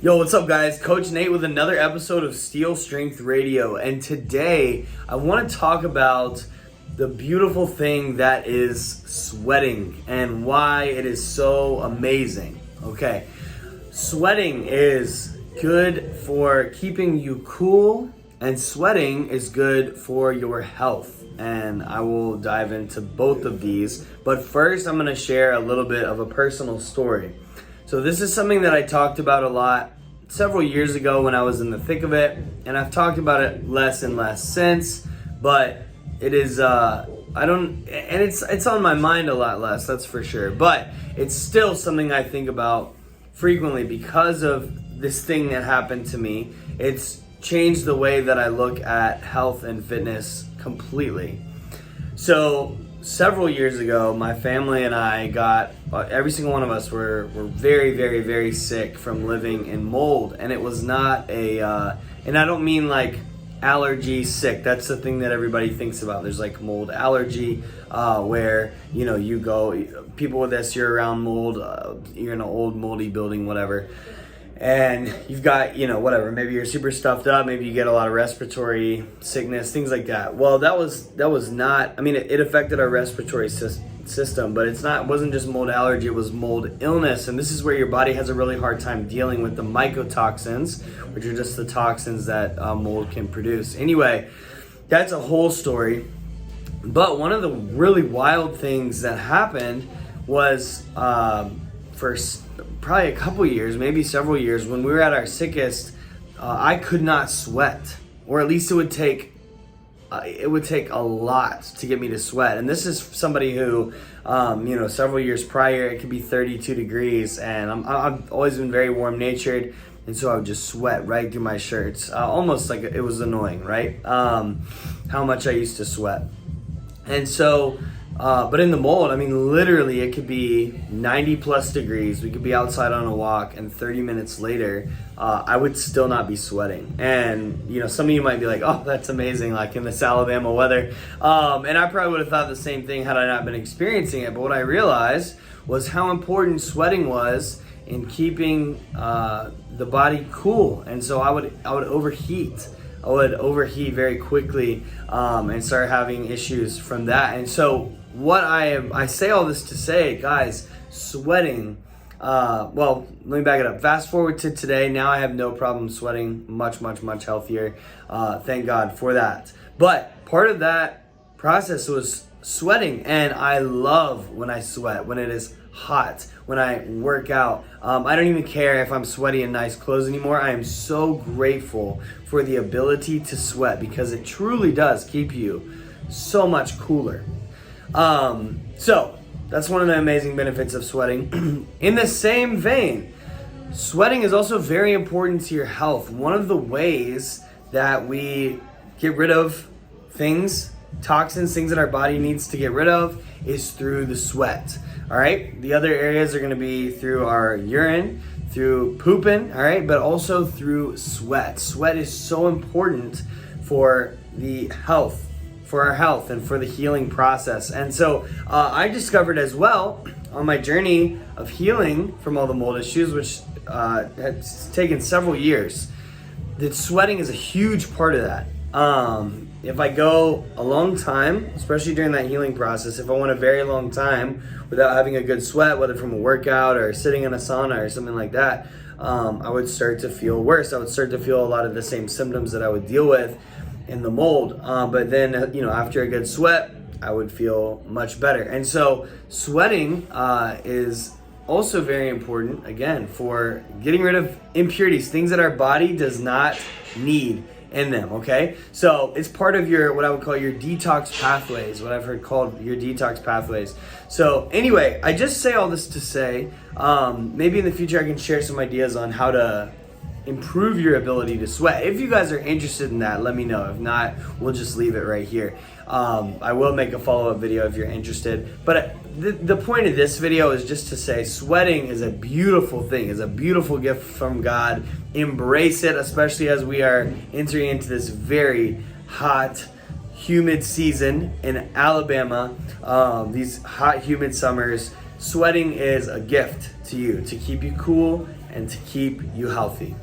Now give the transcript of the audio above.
Yo, what's up, guys? Coach Nate with another episode of Steel Strength Radio. And today I want to talk about the beautiful thing that is sweating and why it is so amazing. Okay, sweating is good for keeping you cool, and sweating is good for your health. And I will dive into both of these. But first, I'm going to share a little bit of a personal story. So this is something that I talked about a lot several years ago when I was in the thick of it, and I've talked about it less and less since, but it is, it's on my mind a lot less, that's for sure, but it's still something I think about frequently because of this thing that happened to me. It's changed the way that I look at health and fitness completely. So several years ago, my family and I got, every single one of us were very, very, very sick from living in mold. And it was not and I don't mean like allergy sick. That's the thing that everybody thinks about. There's like mold allergy, where, you go, people with this, you're around mold, you're in an old moldy building, whatever. And you've got, whatever, maybe you're super stuffed up, maybe you get a lot of respiratory sickness, things like that. Well, that was not, it affected our respiratory system, but it wasn't just mold allergy, it was mold illness. And this is where your body has a really hard time dealing with the mycotoxins, which are just the toxins that mold can produce. Anyway, that's a whole story. But one of the really wild things that happened was, for probably a couple years, maybe several years, when we were at our sickest, I could not sweat, or at least it would take a lot to get me to sweat. And this is somebody who, several years prior, it could be 32 degrees, and I've always been very warm natured, and so I would just sweat right through my shirts, almost like it was annoying, right? How much I used to sweat. And so, but in the mold, literally it could be 90 plus degrees. We could be outside on a walk, and 30 minutes later, I would still not be sweating. And, some of you might be like, oh, that's amazing, like in this Alabama weather. And I probably would have thought the same thing had I not been experiencing it. But what I realized was how important sweating was in keeping the body cool. And so I would overheat. I would overheat very quickly and start having issues from that. And so I say all this to say, guys, sweating, well, let me back it up. Fast forward to today. Now I have no problem sweating, much, much, much healthier. Thank God for that. But part of that process was sweating, and I love when I sweat, when it is hot, when I work out. I don't even care if I'm sweaty in nice clothes anymore. I am so grateful for the ability to sweat, because it truly does keep you so much cooler. So that's one of the amazing benefits of sweating. In the same vein, sweating is also very important to your health. One of the ways that we get rid of toxins, things that our body needs to get rid of, is through the sweat. All right. The other areas are going to be through our urine, through pooping. All right. But also through sweat. Sweat is so important for our health and for the healing process. And so I discovered as well on my journey of healing from all the mold issues, which has taken several years, that sweating is a huge part of that. If I go a long time, especially during that healing process, if I went a very long time without having a good sweat, whether from a workout or sitting in a sauna or something like that, I would start to feel worse. I would start to feel a lot of the same symptoms that I would deal with in the mold. But then, after a good sweat, I would feel much better. And so sweating is also very important, again, for getting rid of impurities, things that our body does not need in them, okay? So it's part of what I would call your detox pathways, what I've heard called your detox pathways. So anyway, I just say all this to say, maybe in the future I can share some ideas on how to improve your ability to sweat. If you guys are interested in that, let me know. If not, we'll just leave it right here. I will make a follow-up video if you're interested. But the point of this video is just to say sweating is a beautiful thing, is a beautiful gift from God. Embrace it, especially as we are entering into this very hot, humid season in Alabama. These hot, humid summers, sweating is a gift to you to keep you cool and to keep you healthy.